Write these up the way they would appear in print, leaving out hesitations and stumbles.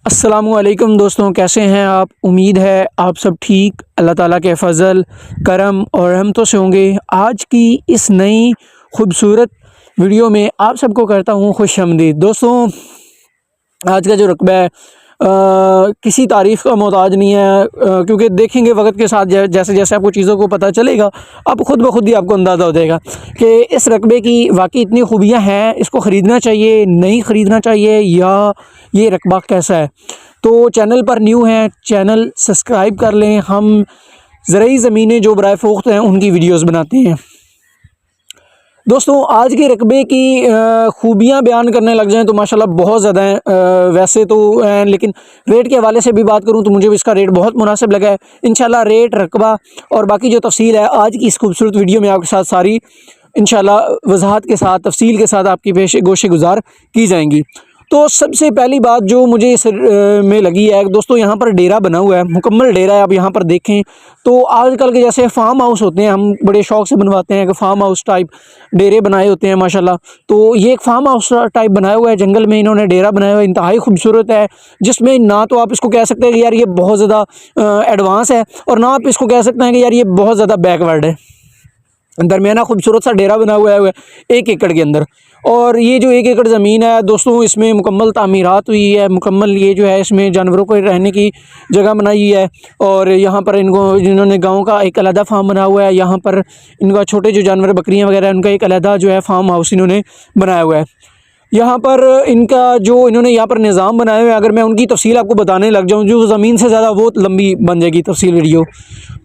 अस्सलामुअलैकुम दोस्तों, कैसे हैं आप। उम्मीद है आप सब ठीक, अल्लाह ताला के फ़ज़ल करम और रहमतों से होंगे। आज की इस नई खूबसूरत वीडियो में आप सबको करता हूँ खुशामदीद। दोस्तों, आज का जो रकबा है किसी तारीफ़ का मोहताज नहीं है, क्योंकि देखेंगे वक्त के साथ जैसे जैसे आपको चीज़ों को पता चलेगा, आप ख़ुद ब खुद ही आपको अंदाज़ा हो जाएगा कि इस रकबे की वाकई इतनी खूबियाँ हैं। इसको ख़रीदना चाहिए, नहीं ख़रीदना चाहिए, या ये रकबा कैसा है। तो चैनल पर न्यू हैं, चैनल सब्सक्राइब कर लें। हम ज़रूरी ज़मीनें जो बराए फ़रोख्त हैं उनकी वीडियोस बनाते हैं। दोस्तों, आज के रकबे की खूबियाँ बयान करने लग जाएं तो माशाल्लाह बहुत ज़्यादा हैं। वैसे तो हैं, लेकिन रेट के हवाले से भी बात करूं तो मुझे भी इसका रेट बहुत मुनासिब लगा है। इंशाल्लाह रेट, रकबा और बाकी जो तफसील है आज की इस खूबसूरत वीडियो में आपके साथ सारी इंशाल्लाह वज़ाहत के साथ, तफसील के साथ आपकी पेश गोशे गुज़ार की जाएंगी। तो सबसे पहली बात जो मुझे इस में लगी है दोस्तों, यहाँ पर डेरा बना हुआ है, मुकम्मल डेरा है। आप यहाँ पर देखें तो आजकल के जैसे फार्म हाउस होते हैं, हम बड़े शौक़ से बनवाते हैं कि फार्म हाउस टाइप डेरे बनाए होते हैं माशाल्लाह। तो ये एक फार्म हाउस टाइप बनाया हुआ है, जंगल में इन्होंने डेरा बनाया हुआ है, इंतहाई खूबसूरत है। जिसमें ना तो आप इसको कह सकते हैं कि यार ये बहुत ज़्यादा एडवांस है, और ना आप इसको कह सकते हैं कि यार ये बहुत ज़्यादा बैकवर्ड है। दरमियाना खूबसूरत सा डेरा बना हुआ है 1 एकड़ के अंदर। और ये जो 1 एकड़ ज़मीन है दोस्तों, इसमें मुकम्मल तामीरात हुई है, मुकम्मल ये जो है इसमें जानवरों को रहने की जगह बनाई हुई है। और यहाँ पर इनको जिन्होंने गांव का एक अलहदा फार्म बना हुआ है, यहाँ पर इनका छोटे जो जानवर बकरियाँ वगैरह उनका एक अलहदा जो है फार्म हाउस इन्होंने बनाया हुआ है। यहाँ पर इनका जो इन्होंने यहाँ पर निज़ाम बनाया हुआ है, अगर मैं उनकी तफसील आपको बताने लग जाऊँ जो ज़मीन से ज़्यादा बहुत लंबी बन जाएगी तफसील वीडियो।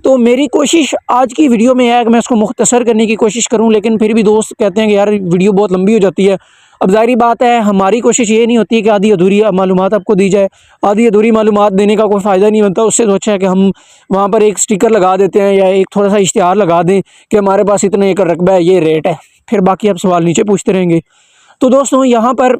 तो मेरी कोशिश आज की वीडियो में है कि मैं इसको मुख्तसर करने की कोशिश करूं, लेकिन फिर भी दोस्त कहते हैं कि यार वीडियो बहुत लंबी हो जाती है। अब ज़ाहिर बात है, हमारी कोशिश ये नहीं होती है कि आधी अधूरी मालूमात आपको दी जाए। आधी अधूरी मालूमात देने का कोई फ़ायदा नहीं बनता। उससे तो अच्छा है कि हम वहाँ पर एक स्टिकर लगा देते हैं या एक थोड़ा सा इश्तिहार लगा दें कि हमारे पास इतने एकड़ रकबा है, ये रेट है, फिर बाकी आप सवाल नीचे पूछते रहेंगे। तो दोस्तों, यहाँ पर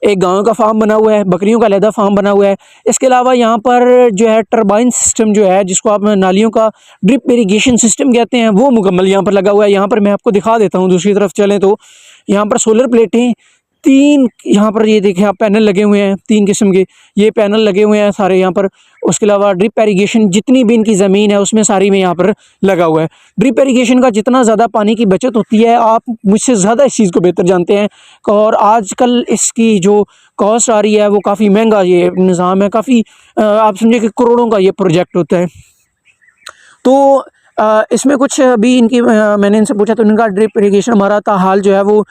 एक गांव का फार्म बना हुआ है, बकरियों का अलहदा फार्म बना हुआ है। इसके अलावा यहाँ पर जो है टरबाइन सिस्टम जो है, जिसको आप नालियों का ड्रिप इरिगेशन सिस्टम कहते हैं, वो मुकम्मल यहाँ पर लगा हुआ है। यहाँ पर मैं आपको दिखा देता हूँ, दूसरी तरफ चलें तो यहाँ पर सोलर प्लेटें 3 यहाँ पर ये देखें आप, पैनल लगे हुए हैं 3 किस्म के, ये पैनल लगे हुए हैं सारे यहाँ पर। उसके अलावा ड्रिप इरिगेशन जितनी भी इनकी ज़मीन है उसमें सारी में यहाँ पर लगा हुआ है। ड्रिप इरिगेशन का जितना ज़्यादा पानी की बचत होती है, आप मुझसे ज़्यादा इस चीज़ को बेहतर जानते हैं। और आजकल इसकी जो कॉस्ट आ रही है वो काफ़ी महंगा ये निज़ाम है, काफ़ी आप समझे कि करोड़ों का ये प्रोजेक्ट होता है। तो इसमें कुछ अभी इनकी मैंने इनसे पूछा तो इनका ड्रिप इरिगेशन हमारा ताहाल जो है वो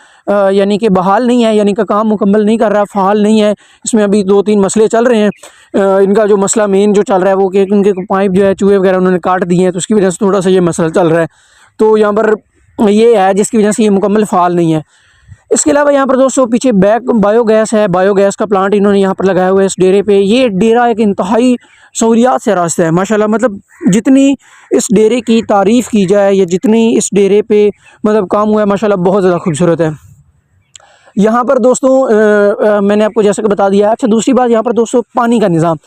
यानी कि बहाल नहीं है, यानी कि काम मुकम्मल नहीं कर रहा, फ़ाल नहीं है। इसमें अभी 2-3 मसले चल रहे हैं। इनका जो मसला मेन जो चल रहा है वो कि इनके पाइप जो है चूहे वगैरह उन्होंने काट दिए हैं, तो उसकी वजह से थोड़ा सा ये मसला चल रहा है। तो यहाँ पर ये है जिसकी वजह से ये मुकम्मल फ़ाल नहीं है। इसके अलावा यहाँ पर दोस्तों पीछे बायोगैस है, बायोगैस का प्लांट इन्होंने यहाँ पर लगाया हुआ है इस डेरे पे। ये डेरा एक इंतहाई सहूलियात से रास्ता है माशाल्लाह। मतलब जितनी इस डेरे की तारीफ़ की जाए या जितनी इस डेरे पे मतलब काम हुआ है माशाल्लाह, बहुत ज़्यादा खूबसूरत है। यहाँ पर दोस्तों मैंने आपको जैसे कि बता दिया। अच्छा, दूसरी बात यहाँ पर दोस्तों पानी का निज़ाम।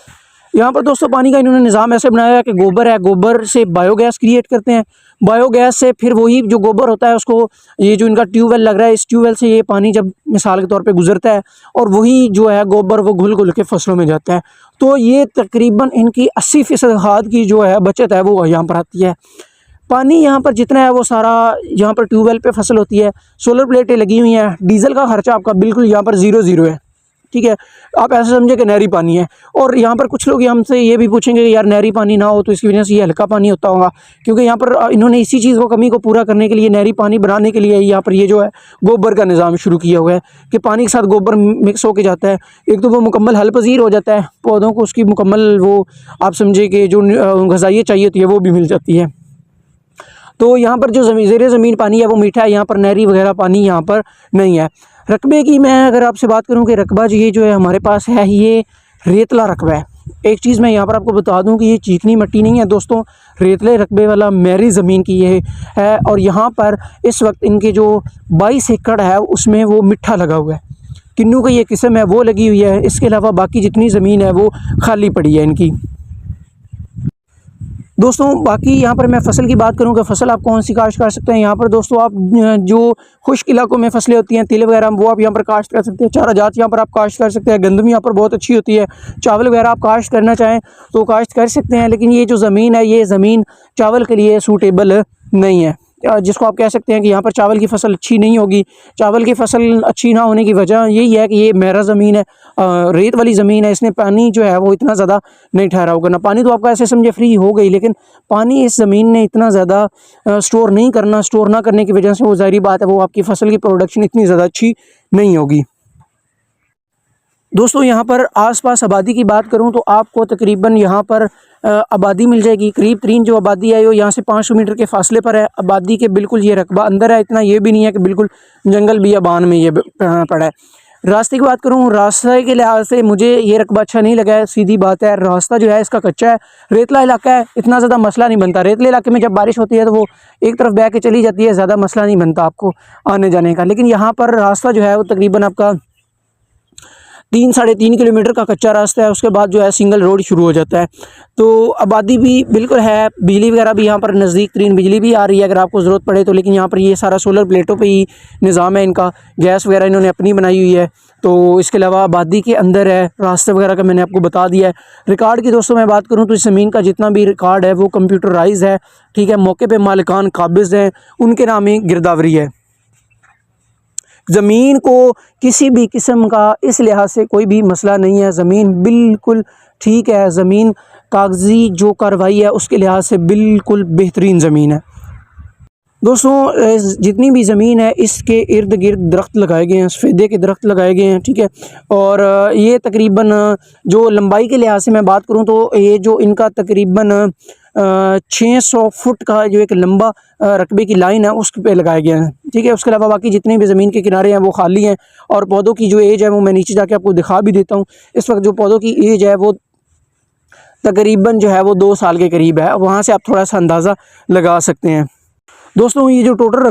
यहाँ पर दोस्तों पानी का इन्होंने निज़ाम ऐसे बनाया है कि गोबर है, गोबर से बायोगैस क्रिएट करते हैं। बायोगैस से फिर वही जो गोबर होता है उसको, ये जो इनका ट्यूबवेल लग रहा है, इस ट्यूबवेल से ये पानी जब मिसाल के तौर पे गुजरता है और वही जो है गोबर वो घुल घुल के फसलों में जाता है। तो ये तकरीबन इनकी 80% खाद की जो है बचत है वो यहाँ पर आती है। पानी यहाँ पर जितना है वो सारा यहाँ पर ट्यूबवेल पे फसल होती है। सोलर प्लेटें लगी हुई हैं। डीजल का खर्चा आपका बिल्कुल यहाँ पर ज़ीरो है, ठीक है। आप ऐसा समझे कि नहरी पानी है। और यहाँ पर कुछ लोग हमसे ये भी पूछेंगे कि यार नहरी पानी ना हो तो इसकी वजह से ये हल्का पानी होता होगा, क्योंकि यहाँ पर इन्होंने इसी चीज़ को, कमी को पूरा करने के लिए, नहरी पानी बनाने के लिए यहाँ पर ये जो है गोबर का निज़ाम शुरू किया हुआ है कि पानी के साथ गोबर मिक्स होकर जाता है। एक तो वो मुकम्मल हल पजीर हो जाता है, पौधों को उसकी मुकम्मल वो आप समझे कि जो ग़िज़ाइयत चाहिए होती है वो भी मिल जाती है। तो यहाँ पर जो ज़ेरे ज़मीन पानी है वो मीठा है, यहाँ पर नहरी वगैरह पानी यहाँ पर नहीं है। रकबे की मैं अगर आपसे बात करूँ कि रकबा ये जो है हमारे पास है, ये रेतला रकबा है। एक चीज़ मैं यहाँ पर आपको बता दूँ कि ये चीकनी मिट्टी नहीं है दोस्तों, रेतले रकबे वाला मैरी ज़मीन की ये है। और यहाँ पर इस वक्त इनके जो 22 एकड़ है उसमें वो मिट्ठा लगा हुआ है, किन्नू का ये किस्म है वो लगी हुई है। इसके अलावा बाकी जितनी ज़मीन है वो खाली पड़ी है इनकी। दोस्तों बाकी यहाँ पर मैं फ़सल की बात करूँ कि फ़सल आप कौन सी काश्त कर सकते हैं। यहाँ पर दोस्तों आप जो खुश्क इलाकों में फसलें होती हैं, तिल वगैरह, वो आप यहाँ पर काश्त कर सकते हैं। चारा जात यहाँ पर आप काश्त कर सकते हैं। गंदम यहाँ पर बहुत अच्छी होती है। चावल वगैरह आप काश्त करना चाहें तो काश्त कर सकते हैं, लेकिन ये जो ज़मीन है, ये ज़मीन चावल के लिए सूटेबल नहीं है। जिसको आप कह सकते हैं कि यहाँ पर चावल की फ़सल अच्छी नहीं होगी। चावल की फ़सल अच्छी ना होने की वजह यही है कि ये महरा ज़मीन है, रेत वाली ज़मीन है। इसमें पानी जो है वो इतना ज़्यादा नहीं ठहरा होगा। ना पानी तो आपका ऐसे समझे फ्री हो गई, लेकिन पानी इस ज़मीन ने इतना ज़्यादा स्टोर नहीं करना, स्टोर ना करने की वजह से वो ज़ाहिर बात है वो आपकी फ़सल की प्रोडक्शन इतनी ज़्यादा अच्छी नहीं होगी। दोस्तों यहाँ पर आसपास आबादी की बात करूँ तो आपको तकरीबन यहाँ पर आबादी मिल जाएगी। करीब तरीन जो आबादी है वो यहाँ से 500 मीटर के फासले पर है। आबादी के बिल्कुल ये रकबा अंदर है, इतना ये भी नहीं है कि बिल्कुल जंगल बियाबान में ये पड़ा है। रास्ते की बात करूँ, रास्ते के लिहाज से मुझे ये रकबा अच्छा नहीं लगा है। सीधी बात है, रास्ता जो है इसका कच्चा है, रेतला इलाका है, इतना ज़्यादा मसला नहीं बनता। रेतले इलाके में जब बारिश होती है तो वो एक तरफ बह के चली जाती है, ज़्यादा मसला नहीं बनता आपको आने जाने का। लेकिन यहाँ पर रास्ता जो है वो तकरीबन आपका 3-3.5 किलोमीटर का कच्चा रास्ता है। उसके बाद जो है सिंगल रोड शुरू हो जाता है। तो आबादी भी बिल्कुल है, बिजली वगैरह भी यहाँ पर नज़दीक तरीन बिजली भी आ रही है अगर आपको ज़रूरत पड़े तो। लेकिन यहाँ पर ये सारा सोलर प्लेटों पे ही निज़ाम है इनका, गैस वगैरह इन्होंने अपनी बनाई हुई है। तो इसके अलावा आबादी के अंदर है, रास्ते वगैरह का मैंने आपको बता दिया है। रिकॉर्ड की दोस्तों मैं बात करूँ तो इस ज़मीन का जितना भी रिकॉर्ड है वो कंप्यूटराइज है, ठीक है। मौके पर मालिकान काबिज़ हैं, उनके नाम ही गिरदावरी है। ज़मीन को किसी भी किस्म का इस लिहाज से कोई भी मसला नहीं है। ज़मीन बिल्कुल ठीक है। ज़मीन कागज़ी जो कार्रवाई है उसके लिहाज से बिल्कुल बेहतरीन ज़मीन है। दोस्तों जितनी भी ज़मीन है इसके इर्द गिर्द दरख्त लगाए गए हैं, सफ़ेदे के दरख्त लगाए गए हैं, ठीक है। और ये तकरीबन जो लंबाई के लिहाज से मैं बात करूँ तो ये जो इनका तकरीबन 600 फुट का जो एक लंबा रकबे की लाइन है उस पे लगाए गए हैं, ठीक है। उसके अलावा बाकी जितने भी ज़मीन के किनारे हैं वो खाली हैं। और पौधों की जो एज है वो मैं नीचे जाके आपको दिखा भी देता हूँ। इस वक्त जो पौधों की एज है वो तकरीबन जो है वो 2 साल के करीब है। वहाँ से आप थोड़ा सा अंदाज़ा लगा सकते हैं। दोस्तों ये जो टोटल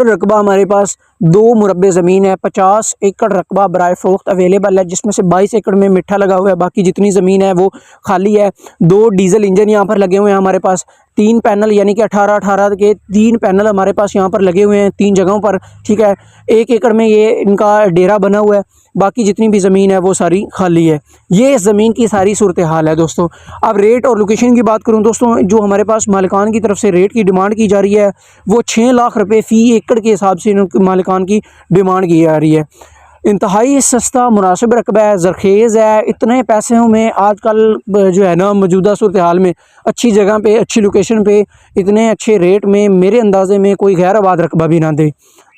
रकबा हमारे पास 2 मुरब्बे ज़मीन है। 50 एकड़ रकबा बराए फ़रोख्त अवेलेबल है, जिसमें से 22 एकड़ में मिट्ठा लगा हुआ है। बाकी जितनी ज़मीन है वो खाली है। 2 डीजल इंजन यहाँ पर लगे हुए हैं हमारे पास। 3 पैनल यानी कि 18-18 के 3 पैनल हमारे पास यहाँ पर लगे हुए हैं 3 जगहों पर, ठीक है। 1 एकड़ में ये इनका डेरा बना हुआ है। बाकी जितनी भी ज़मीन है वो सारी खाली है। ये ज़मीन की सारी सूरत हाल है दोस्तों। अब रेट और लोकेशन की बात करूं दोस्तों, जो हमारे पास मालिकान की तरफ से रेट की डिमांड की जा रही है वो 6 लाख रुपए फ़ी एकड़ के हिसाब से मालिकान की डिमांड की जा रही है। इंतहाई सस्ता मुनासिब रकबा है, ज़रखेज़ है। इतने पैसों में आजकल जो है ना मौजूदा सूरत हाल में अच्छी जगह पे, अच्छी लोकेशन पे, इतने अच्छे रेट में मेरे अंदाज़े में कोई गैर आबाद रकबा भी ना दे।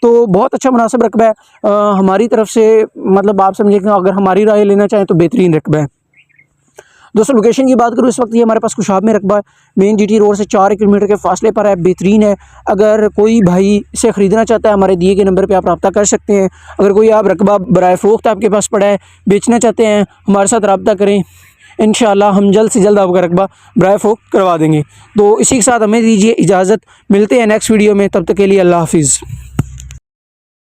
तो बहुत अच्छा मुनासिब रकबा है हमारी तरफ से। मतलब आप समझिए कि अगर हमारी राय लेना चाहें तो बेहतरीन रकबा है। दोस्तों लोकेशन की बात करूँ, इस वक्त ये हमारे पास कुशाब में रकबा है। मेन जीटी रोड से 4 किलोमीटर के फासले पर है, बेहतरीन है। अगर कोई भाई इसे ख़रीदना चाहता है हमारे दिए गए नंबर पे आप रब्ता कर सकते हैं। अगर कोई आप रकबा बराए फ़रोख्त आपके पास पड़ा है, बेचना चाहते हैं, हमारे साथ रब्ता करें। इंशाअल्लाह हम जल्द से जल्द आपका रकबा बराए फ़रोख्त करवा देंगे। तो इसी के साथ हमें दीजिए इजाज़त, मिलते हैं नेक्स्ट वीडियो में। तब तक के लिए अल्लाह हाफ़िज़।